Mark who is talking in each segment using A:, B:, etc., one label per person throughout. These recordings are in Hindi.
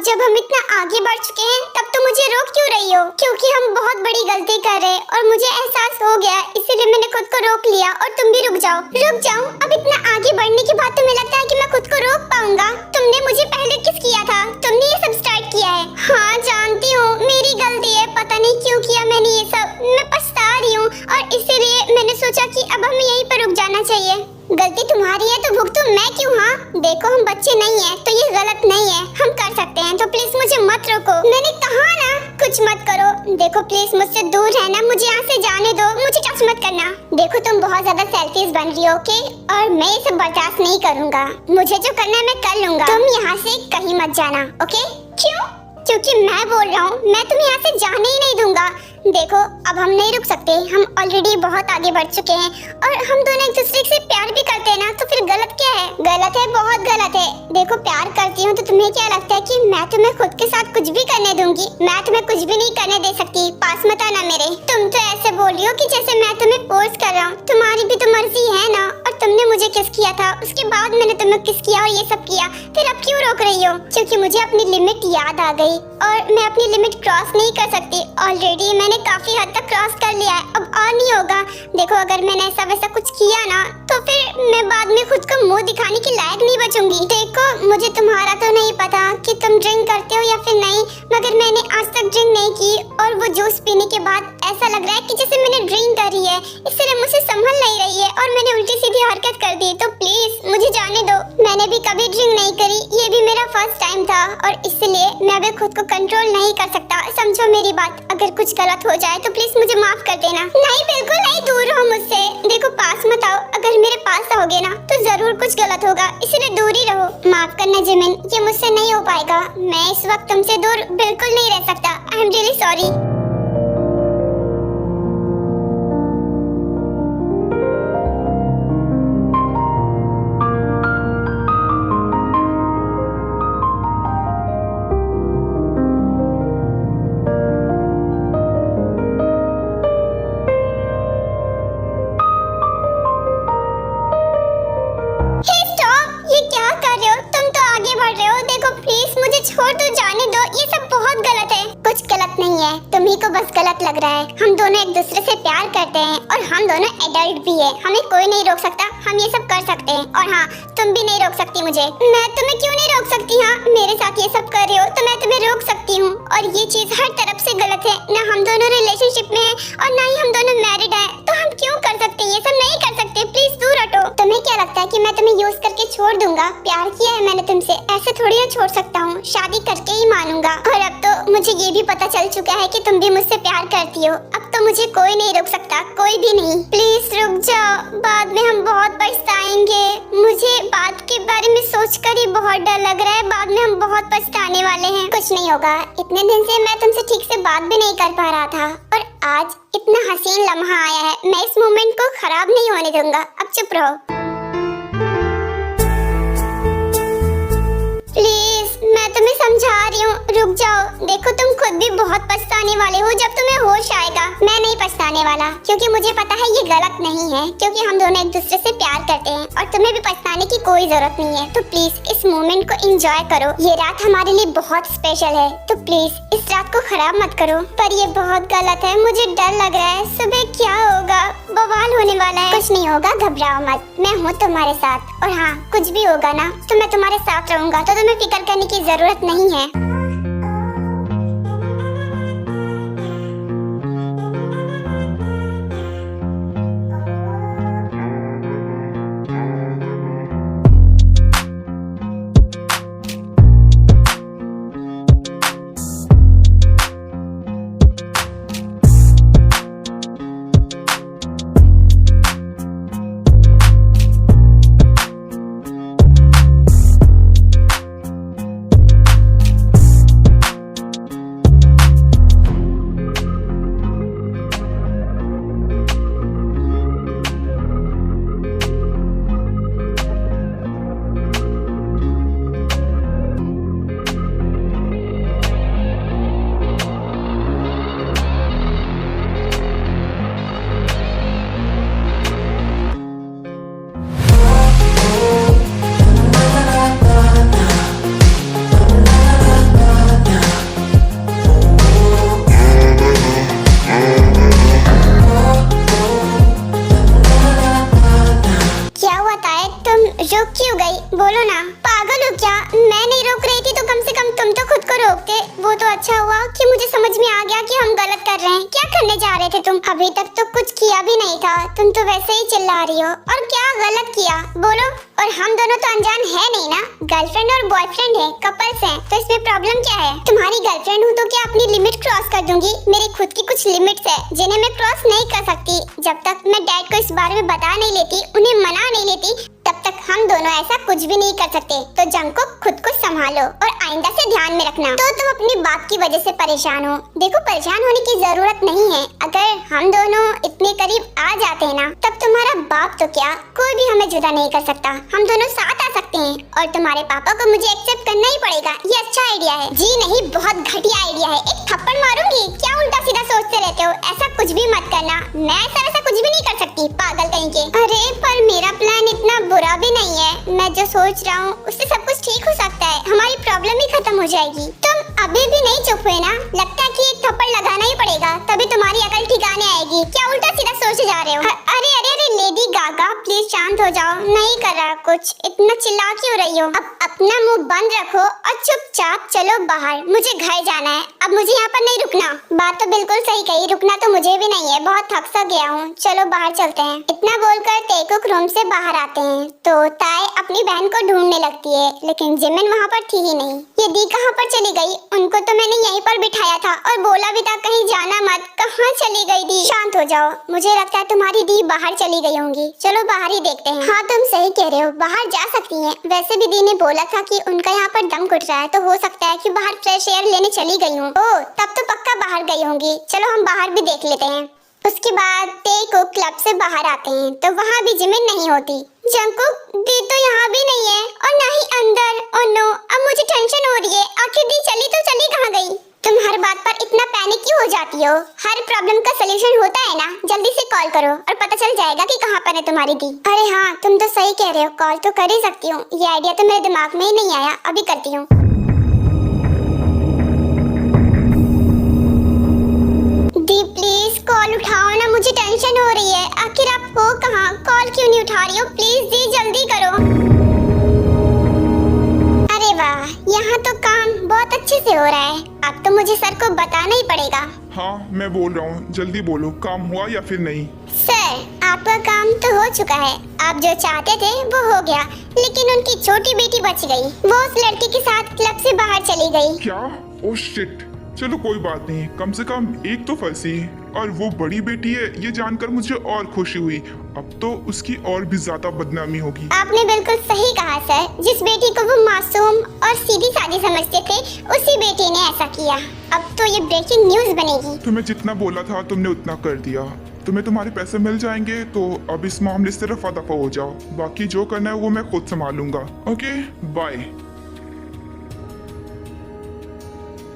A: जब हम इतना आगे बढ़ चुके हैं तब तो मुझे रोक क्यों रही हो? क्योंकि हम बहुत बड़ी गलती कर रहे हैं और मुझे एहसास हो गया, इसीलिए मैंने खुद को रोक लिया। और तुम भी रुक जाओ। रुक जाऊं? अब इतना आगे बढ़ने के बाद तुम्हें लगता है कि मैं खुद को रोक पाऊंगा? तुमने मुझे पहले किस किया था? तुमने ये सब स्टार्ट किया है। हाँ जानती हूँ, मेरी गलती है। पता नहीं क्यों किया मैंने ये सब। मैं पछता रही हूँ और इसीलिए मैंने सोचा कि अब हमें यहीं पर रुक जाना चाहिए। गलती तुम्हारी है तो भुगतूं मैं क्यों? हाँ देखो, हम बच्चे नहीं हैं तो ये गलत नहीं है, हम कर सकते हैं। तो प्लीज मुझे मत रोको। मैंने कहा ना कुछ मत करो। देखो प्लीज मुझसे दूर रहना, मुझे यहाँ से जाने दो, मुझे टच मत करना। देखो तुम बहुत ज्यादा सेल्फिश बन रही हो, ओके? और मैं ये सब बर्दाश्त नहीं करूँगा। मुझे जो करना है मैं कर लूंगा। तुम यहाँ से कहीं मत जाना, ओके? क्यों? क्योंकि मैं बोल रहा हूँ, मैं तुम्हें यहाँ से जाने ही नहीं दूंगा। देखो अब हम नहीं रुक सकते, हम ऑलरेडी बहुत आगे बढ़ चुके हैं और हम दोनों एक दूसरे से प्यार भी करते हैं ना, तो फिर गलत क्या है? गलत है, बहुत गलत है। देखो प्यार करती हूँ तो तुम्हें क्या लगता है कि मैं तुम्हें खुद के साथ कुछ भी करने दूंगी? मैं तुम्हें कुछ भी नहीं करने दे सकती। पास मत आना मेरे। तुम तो ऐसे बोल रही हो कि जैसे मैं तुम्हें फोर्स कर रहा हूँ। तुम्हारी भी तो मर्जी है ना। और तुमने मुझे किस किया था, उसके बाद मैंने तुम्हें किस किया और ये सब किया, फिर अब क्यों रोक रही हो? क्योंकि मुझे अपनी लिमिट याद आ गई और मैं अपनी लिमिट क्रॉस नहीं कर सकती। ऑलरेडी मैंने काफी हद तक क्रॉस कर लिया है, अब और नहीं होगा। देखो अगर मैंने ऐसा वैसा कुछ किया ना तो फिर मैं बाद में खुद को मुंह दिखाने के लायक नहीं बचूंगी। देखो मुझे तुम्हारा तो नहीं पता कि तुम ड्रिंक करते हो या फिर नहीं, मगर मैंने आज तक ड्रिंक नहीं की और वो जूस पीने के बाद ऐसा लग रहा है कि जैसे मैंने ड्रिंक करी है। इसलिए मुझसे संभल नहीं रही है और मैंने उल्टी सीधी हरकत कर दी। तो प्लीज मुझे जाने दो। मैंने भी कभी ड्रिंक नहीं करी, ये भी मेरा फर्स्ट टाइम था और इसलिए मैं अभी खुद को कंट्रोल नहीं कर सकता। समझो मेरी बात। अगर कुछ गलत हो जाए तो प्लीज मुझे माफ कर देना। नहीं बिल्कुल नहीं, दूर रहो मुझसे। देखो पास मत आओ। अगर मेरे पास आओगे ना तो जरूर कुछ गलत होगा, इसलिए दूर ही रहो। माफ करना जिमिन, ये मुझसे नहीं हो पाएगा। मैं इस वक्त तुमसे दूर बिल्कुल नहीं रह सकता। I am really sorry. छोड़ दो, जाने दो। ये सब बहुत गलत है। कुछ गलत नहीं है, तुम्ही को बस गलत लग रहा है। हम दोनों एक दूसरे से प्यार करते हैं और हम दोनों एडल्ट भी है। हमें कोई नहीं रोक सकता, हम ये सब कर सकते हैं। और हाँ, तुम भी नहीं रोक सकती मुझे। मैं तुम्हें क्यों नहीं रोक सकती? हाँ मेरे साथ ये सब कर रहे हो तो मैं तुम्हें रोक सकती हूँ। और ये चीज हर तरफ से गलत है। ना हम दोनों रिलेशनशिप में हैं और ना ही हम दोनों मैरिड हैं, तो हम क्यों कर सकते? ये सब नहीं कर सकते। प्लीज दूर हटो। तुम्हें क्या लगता है कि मैं तुम्हें यूज करके छोड़ दूंगा? प्यार किया है मैंने तुमसे, ऐसे थोड़ी ना छोड़ सकता हूँ। शादी करके ही मानूंगा। और अब तो मुझे ये भी पता चल चुका है कि तुम भी मुझसे प्यार करती हो। अब तो मुझे कोई नहीं रोक सकता, कोई भी नहीं। प्लीज रुक जाओ, बाद में हम बहुत पछताएंगे। मुझे बात के बारे में सोचकर ही बहुत डर लग रहा है। बाद में हम बहुत पछताने वाले हैं। कुछ नहीं होगा। इतने दिन से मैं तुमसे ठीक से बात भी नहीं कर पा रहा था और आज इतना हसीन लम्हा आया है। मैं इस मोमेंट को खराब नहीं होने दूंगा। अब चुप रहो प्लीज। मैं तुम्हें समझा रही हूँ, रुक जाओ। देखो तुम खुद भी बहुत पछताने वाले हो जब तुम्हें होश आएगा। मैं नहीं पछताने वाला क्योंकि मुझे पता है ये गलत नहीं है, क्योंकि हम दोनों एक दूसरे से प्यार करते हैं और तुम्हें भी पछताने की कोई जरूरत नहीं है। तो प्लीज इस मोमेंट को एंजॉय करो। ये रात हमारे लिए बहुत स्पेशल है, तो प्लीज इस रात को खराब मत करो। पर ये बहुत गलत है, मुझे डर लग रहा है। सुबह क्या होगा? बवाल होने वाला है। कुछ नहीं होगा, घबराओ मत। मैं हूँ तुम्हारे साथ। और हाँ, कुछ भी होगा ना तो मैं तुम्हारे साथ रहूंगा, तो तुम्हें फिक्र करने की जरूरत नहीं है। बोलो ना, पागल हो क्या? मैं नहीं रोक रही थी तो कम से कम तुम तो खुद को रोकते। वो तो अच्छा हुआ कि मुझे समझ में आ गया कि हम गलत कर रहे हैं। क्या करने जा रहे थे तुम? अभी तक तो कुछ किया भी नहीं था, तुम तो वैसे ही चिल्ला रही हो। और क्या गलत किया बोलो? और हम दोनों तो अनजान है नहीं ना, गर्लफ्रेंड और बॉयफ्रेंड है, कपल्स हैं, तो इसमें प्रॉब्लम क्या है? तुम्हारी गर्लफ्रेंड हूँ तो क्या अपनी लिमिट क्रॉस कर दूंगी? मेरी खुद की कुछ लिमिट्स है जिन्हें मैं क्रॉस नहीं कर सकती। जब तक मैं डैड को इस बारे में बता नहीं लेती, उन्हें मना नहीं लेती, तब तक हम दोनों ऐसा कुछ भी नहीं कर सकते। तो जंगकुक खुद को संभालो और आइंदा से ध्यान में रखना। तो तुम अपने बाप की वजह से परेशान हो। देखो, परेशान होने की जरूरत नहीं है। अगर हम दोनों इतने करीब आ जाते हैं ना, तब तुम्हारा बाप तो क्या, कोई भी हमें जुदा नहीं कर सकता। हम दोनों साथ आ सकते हैं और तुम्हारे पापा को मुझे एक्सेप्ट करना ही पड़ेगा। ये अच्छा आइडिया है। जी नहीं, बहुत घटिया आइडिया है। एक थप्पड़ मारूंगी। क्या उल्टा सीधा सोचते रहते हो? ऐसा कुछ भी मत करना। मैं ऐसा कुछ भी नहीं कर सकती, पागल कहीं के। अरे पर मेरा प्लान इतना बुरा भी नहीं है। मैं जो सोच रहा हूँ उससे सब कुछ ठीक हो सकता है। हमारी प्रॉब्लम ही खत्म हो जाएगी। तुम अभी भी नहीं चुप हुए ना? लगता है कि एक थप्पड़ लगाना ही पड़ेगा, तभी तुम्हारी अकल ठिकाने आएगी। क्या उल्टा सीधा सोचे जा रहे हो? अरे अरे अरे लेडी गागा, प्लीज शांत हो जाओ। नहीं कर रहा कुछ, इतना चिल्ला क्यों रही हो? अब अपना मुंह बंद रखो और चुपचाप चलो बाहर। मुझे घर जाना है, अब मुझे यहाँ पर नहीं रुकना। बात तो बिल्कुल सही कही, रुकना तो मुझे भी नहीं है, बहुत थक सा गया हूँ। चलो बाहर चलते हैं। इतना बोलकर तेकुक रूम से बाहर आते हैं तो ताए अपनी बहन को ढूंढने लगती है, लेकिन जिमिन वहाँ पर थी ही नहीं। ये दी कहाँ पर चली गई? उनको तो मैंने यहीं पर बिठाया था और बोला भी था कहीं जाना मत। कहाँ चली गई दी? शांत हो जाओ, मुझे लगता है तुम्हारी दी बाहर चली गई होंगी। चलो बाहर ही देखते हैं। हाँ तुम सही कह रहे हो, बाहर जा सकती हैं। वैसे भी दी ने बोला था कि उनका यहाँ पर दम घुट रहा है, तो हो सकता है कि बाहर फ्रेश एयर लेने चली गई हूँ। ओह, तब तो पक्का बाहर गई होंगी। चलो हम बाहर भी देख लेते हैं। उसके बाद तेकुक क्लब से बाहर आते हैं तो वहाँ भी जिमिन नहीं होती। जंगकुक, दी तो यहाँ भी नहीं है और ना ही अंदर। ओह नो, अब मुझे टेंशन हो रही है। आखिर दी चली तो चली कहाँ गई? तुम हर बात पर इतना पैनिक क्यों हो जाती हो? हर प्रॉब्लम का सलूशन होता है ना। जल्दी से कॉल करो और पता चल जाएगा कि कहाँ पर है तुम्हारी दी। अरे हाँ, तुम तो सही कह रहे हो, कॉल तो कर ही सकती हूँ। ये आइडिया तो मेरे दिमाग में ही नहीं आया, अभी करती हूँ। दी प्लीज कॉल उठाओ ना, मुझे टेंशन हो रही है। आखिर आप हो कहाँ? कॉल क्यों नहीं उठा रही हो? प्लीज दी जल्दी करो। अरे वाह, यहाँ तो काम बहुत अच्छे से हो रहा है। अब तो मुझे सर को बताना ही पड़ेगा।
B: हाँ मैं बोल रहा हूँ, जल्दी बोलो, काम हुआ या फिर नहीं?
A: सर, आपका काम तो हो चुका है। आप जो चाहते थे वो हो गया, लेकिन उनकी छोटी बेटी बच गई। वो उस लड़के के साथ क्लब से बाहर चली गई।
B: क्या? Oh shit. चलो कोई बात नहीं, कम से कम एक तो फंसी और वो बड़ी बेटी है, ये जानकर मुझे और खुशी हुई। अब तो उसकी और भी ज्यादा बदनामी होगी।
A: आपने बिल्कुल सही कहा सर। जिस बेटी को वो मासूम और सीधी सादी समझते थे, उसी बेटी ने ऐसा किया। अब तो ये ब्रेकिंग न्यूज बनेगी।
B: तुम्हें जितना बोला था तुमने उतना कर दिया। तुम्हें तुम्हारे पैसे मिल जाएंगे, तो अब इस मामले से रफा दफा हो जाओ। बाकी जो करना है वो मैं खुद संभालूंगा। Okay bye.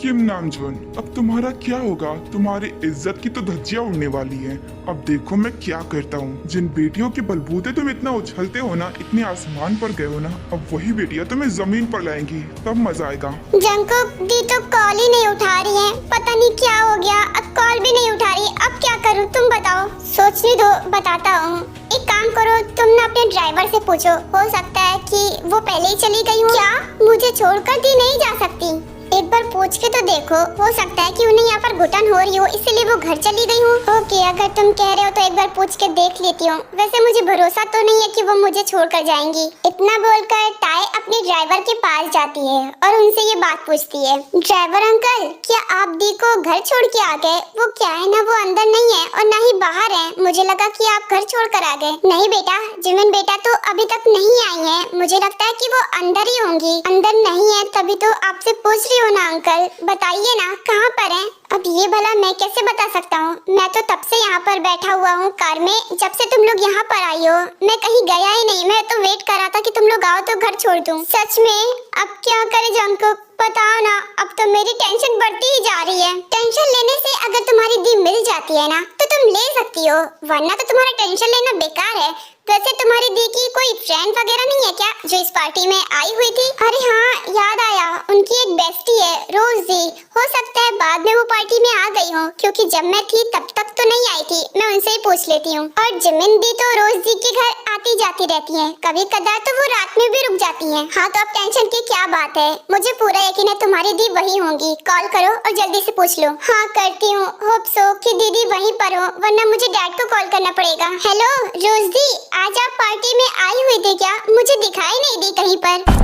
B: किम नामजून, अब तुम्हारा क्या होगा? तुम्हारी इज्जत की तो धज्जियां उड़ने वाली हैं। अब देखो मैं क्या करता हूँ। जिन बेटियों के बलबूते तुम इतना उछलते हो ना, इतने आसमान पर गए हो ना, अब वही बेटियां तुम्हें जमीन पर लाएंगी, तब मजा आएगा।
A: जंगकुक, दी तो कॉल ही नहीं उठा रही है। पता नहीं क्या हो गया, अब कॉल भी नहीं उठा रही। अब क्या करूँ तुम बताओ? सोचने दो, बताता हूँ। एक काम करो, तुम ना अपने ड्राइवर से पूछो, हो सकता है कि वो पहले ही चली गई हो। क्या? मुझे छोड़कर दी नहीं जा सकती? एक बार पूछ के तो देखो, हो सकता है कि उन्हें यहाँ पर घुटन हो रही हो, इसीलिए वो घर चली गई हो। ओके, अगर तुम कह रहे हो तो एक बार पूछ के देख लेती हूँ। वैसे मुझे भरोसा तो नहीं है कि वो मुझे छोड़कर जाएंगी। इतना बोलकर ताए अपने ड्राइवर के पास जाती है और उनसे ये बात पूछती है। ड्राइवर अंकल, क्या आप दी को घर छोड़ के आ गए? वो क्या है ना, वो अंदर नहीं है और ना ही बाहर है। मुझे लगा कि आप घर छोड़ कर आ गए। नहीं बेटा, जिमिन बेटा तो अभी तक नहीं आई है। मुझे लगता है कि वो अंदर ही होंगी। अंदर नहीं है तभी तो आपसे पूछ रही हो ना अंकल। बताइए ना कहाँ पर हैं? अब ये भला मैं कैसे बता सकता हूँ? मैं तो तब से यहाँ पर बैठा हुआ हूँ कार में, जब से तुम लोग यहाँ पर आई हो। मैं कहीं गया ही नहीं। मैं तो वेट कर रहा था कि तुम लोग आओ तो घर छोड़ दूँ। सच में अब क्या करे जंगकुक, बताओ ना। अब तो मेरी टेंशन बढ़ती ही जा रही है। टेंशन लेने से अगर तुम्हारी दी मिल जाती है ना, तो तुम ले सकती हो, वरना तो तुम्हारा टेंशन लेना बेकार है। वैसे तुम्हारी दी की कोई फ्रेंड वगैरह नहीं है क्या, जो इस पार्टी में आई हुई थी? अरे हाँ, याद आया, उनकी एक बेस्टी है रोजी। हो सकता है बाद में वो पार्टी में आ गई हो, क्योंकि जब मैं थी तब तक तो नहीं आई थी। मैं उनसे ही पूछ लेती हूँ। और जिमिन दी तो रोज दी के घर आती जाती रहती हैं। कभी कदार तो वो रात में भी रुक जाती हैं। हाँ तो अब टेंशन की क्या बात है, मुझे पूरा यकीन है तुम्हारी दी वही होंगी। कॉल करो और जल्दी से पूछ लो। हाँ करती हूँ, होप सो कि दीदी वहीं पर हो, वरना मुझे डैड को कॉल करना पड़ेगा। हेलो रोज दी, आज आप पार्टी में आई हुई थी क्या? मुझे दिखाई नहीं दी कहीं पर।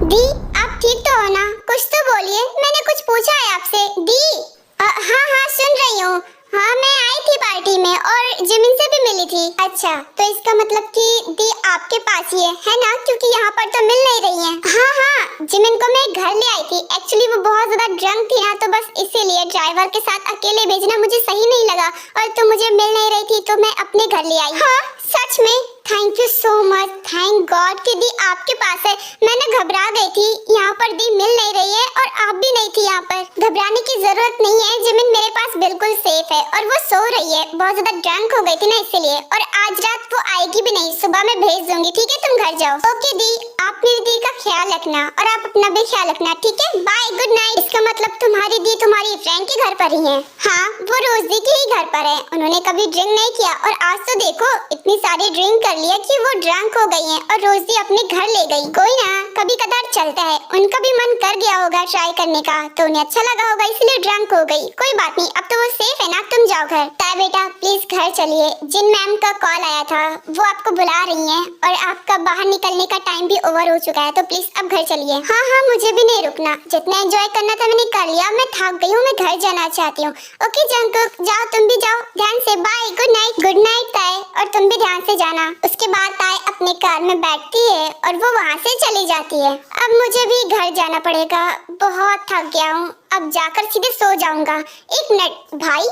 A: दी आप ठीक तो हो ना? कुछ तो बोलिए, मैंने कुछ पूछा है आपसे। दी हाँ हाँ सुन रही हूँ। हाँ मैं आई थी पार्टी में और जिमिन से भी मिली थी। अच्छा तो इसका मतलब कि दी आपके पास ही है ना? क्योंकि यहाँ पर तो मिल नहीं रही हैं। हाँ हाँ जिमिन को मैं घर ले आई थी। एक्चुअली वो बहुत ज्यादा ड्रंक थी ना, तो बस इसीलिए ड्राइवर के साथ अकेले भेजना मुझे सही नहीं लगा, और तो मुझे मिल नहीं रही थी तो मैं अपने घर ले आई। हाँ सच में? Thank you so much, thank God कि दी आपके पास है। मैंने घबरा गई थी, यहाँ पर दी मिल नहीं रही है और आप भी नहीं थी यहाँ पर। घबराने की जरूरत नहीं है, जिमिन मेरे पास बिल्कुल सेफ है और वो सो रही है। बहुत ज्यादा ड्रंक हो गई थी ना इसलिए, और आज रात वो आएगी भी नहीं, सुबह मैं भेज दूंगी। ठीक है तुम घर जाओ। ओके दी, आप मेरी दी का ख्याल रखना और आप अपना भी ख्याल रखना। ठीक है बाय, गुड नाइट। इसका मतलब तुम्हारी दी तुम्हारी फ्रेंड के घर पर ही है? हाँ वो रोज दी के ही घर पर है। उन्होंने कभी ड्रिंक नहीं किया और आज तो देखो इतनी सारी ड्रिंक कर लिया कि वो ड्रंक हो गई हैं और रोज दी अपने घर ले गई। कोई ना, कभी कदार चलता है, उनका भी मन कर गया होगा ट्राई करने का, तो उन्हें अच्छा लगा होगा इसलिए ड्रंक हो गई। कोई बात नहीं, अब तो वो सेफ है ना, तुम जाओ घर। ताया बेटा प्लीज घर चलिए, जिन मैम का कॉल आया था वो आपको बुला रही हैं और आपका बाहर निकलने का टाइम भी ओवर हो चुका है, तो प्लीज अब घर चलिए। हाँ हाँ मुझे भी नहीं रुकना, जितना एंजॉय करना था मैंने कर लिया, मैं थक गई हूँ, मैं घर जाना चाहती हूँ। ओके जंकुक जाओ, तुम भी जाओ ध्यान से। Bye, good night. Good night ताए, और तुम भी ध्यान से जाना। उसके बाद ताए अपने कार में बैठती है और वो वहाँ से चली जाती है। अब मुझे भी घर जाना पड़ेगा, बहुत थक गया हूँ, अब जाकर सीधे सो जाऊंगा। एक मिनट भाई,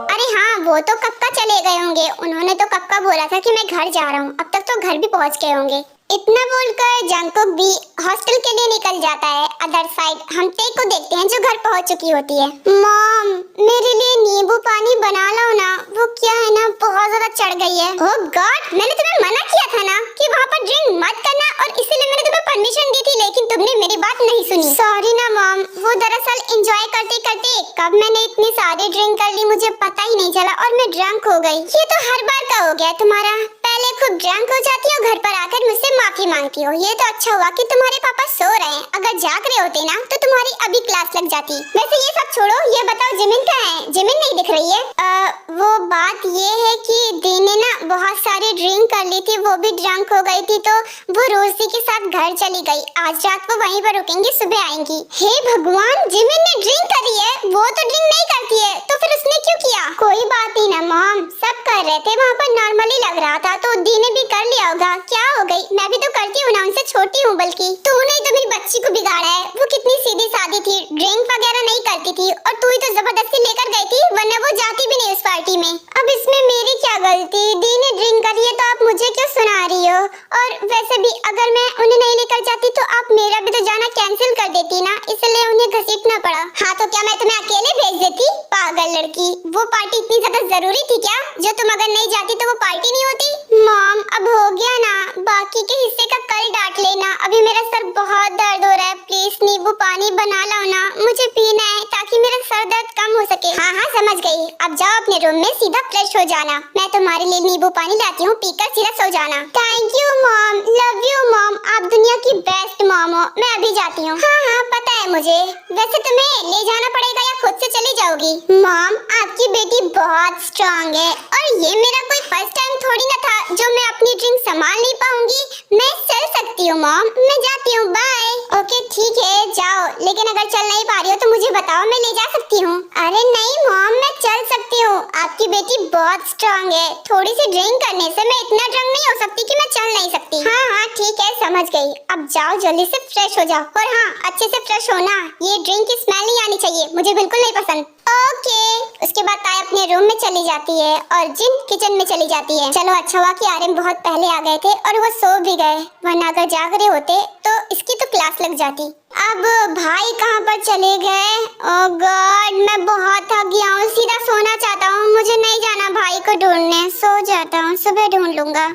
A: अरे हाँ वो तो कब का चले गए होंगे, उन्होंने तो कब का बोला था कि मैं घर जा रहा हूँ, अब तक तो घर भी पहुँच गए होंगे। इतना बोलकर जंकुक भी हॉस्टल के लिए निकल जाता है अदर साइड। हम ते को देखते हैं जो घर पहुंच चुकी होती है। मॉम मेरे लिए नींबू पानी बना लो ना, वो क्या है ना बहुत ज्यादा चढ़ गई है। ओह गॉड, मैंने तुम्हें मना किया था ना कि वहाँ पर ड्रिंक मत करना, और इसीलिए मैंने तुम्हें परमिशन दी थी, लेकिन तुमने मेरी बात नहीं सुनी। सॉरी ना मॉम, वो दरअसल एंजॉय करते करते कब मैंने इतनी सारी ड्रिंक कर ली मुझे पता ही नहीं चला और मैं ड्रंक हो गई। ये तो हर बार का हो गया तुम्हारा, पहले खुद ड्रंक हो जाती हो, घर पर आकर मुझसे माफी मांगती हो। ये तो अच्छा हुआ कि तुम्हारे पापा सो रहे हैं, अगर जाग रहे होते ना तो तुम्हारी अभी क्लास लग जाती। वैसे ये सब छोड़ो, ये बताओ जिमिन कहाँ है? जिमिन नहीं दिख रही है। वो बात ये है कि दी ने ना बहुत सारी ड्रिंक कर ली थी, वो भी ड्रंक हो गई थी, तो वो रोजी के साथ घर चली गई। आज रात वो वहीं पर रुकेंगी, सुबह आएंगी। हे भगवान, जिमिन ने ड्रिंक करी है, वो तो ड्रिंक नहीं करती है, तो फिर उसने क्यों किया? कोई बात नहीं ना मॉम, सब कर रहे थे वहाँ पर, नॉर्मली लग रहा था, तो दी ने भी कर लिया होगा। क्या हो गई, मैं भी तो करती हूँ ना, उनसे छोटी हूँ, बल्कि तूने ही तो मेरी बच्ची को बिगाड़ा है। वो कितनी सीधी सादी थी, ड्रिंक वगैरह नहीं करती थी, और तू ही तो जबरदस्ती लेकर गई थी, वरना वो जाती भी नहीं उस पार्टी में। अब इसमें मेरी क्या गलती? दी ने ड्रिंक करी है तो आप मुझे क्यों सुना रही हो? और वैसे भी अगर मैं उन्हें नहीं लेकर जाती तो आप मेरा भी तो जाना कैंसिल कर देती ना, इसलिए उन्हें घसीटना पड़ा। हाँ तो क्या मैं तुम्हें अकेले भेज देती? पागल लड़की, वो पार्टी इतनी ज्यादा जरूरी थी क्या, जो तुम अगर नहीं जाती तो वो पार्टी नहीं होती? मॉम अब हो गया ना, बाकी के हिस्से का कल डांट लेना, अभी मेरा सर बहुत दर्द हो रहा है, प्लीज नींबू पानी बना लो ना, मुझे पीना है ताकि मेरा सर दर्द कम हो सके। हाँ हाँ समझ गई, अब जाओ अपने रूम में सीधा फ्रेश हो जाना, मैं तुम्हारे लिए नींबू पानी लाती हूँ, पीकर सीधा सो जाना। Thank you mom, love you mom, आप दुनिया की बेस्ट मॉम हो। मैं अभी जाती हूँ। हाँ हाँ पता है मुझे, वैसे तुम्हें ले जाना पड़ेगा या खुद से चली जाओगी? मॉम आपकी बेटी बहुत स्ट्रांग है, और ये मेरा कोई फर्स्ट टाइम थोड़ी ना था जो मैं अपनी ड्रिंक संभाल नहीं पाऊंगी, मैं चल सकती हूँ मॉम, मैं जाती हूँ, बाय। ओके ठीक है जाओ, लेकिन अगर चल नहीं पा रही हो तो मुझे बताओ, मैं ले जा सकती हूँ। अरे नहीं मॉम मैं चल सकती हूँ, आपकी बेटी बहुत स्ट्रांग है, थोड़ी सी ड्रिंक करने से मैं इतना ड्रंक नहीं हो सकती कि मैं चल नहीं सकती। हाँ हाँ ठीक है समझ गई, अब जाओ जल्दी से फ्रेश हो जाओ, और हाँ अच्छे से फ्रेश होना, ये ड्रिंक की स्मेल नहीं आनी चाहिए, मुझे बिल्कुल नहीं पसंद। ओके उसके बाद ताया अपने रूम में चली जाती है और जिन किचन में चली जाती है। चलो अच्छा हुआ कि आर्यन बहुत पहले आ गए थे और वो सो भी गए, वरना अगर जाग रहे होते तो इसकी तो क्लास लग जाती। अब भाई कहाँ पर चले गए? ओह गॉड मैं बहुत थक गया हूँ, सीधा सोना चाहता हूँ, मुझे नहीं जाना भाई को ढूंढने, सो जाता हूँ, सुबह ढूंढ लूंगा।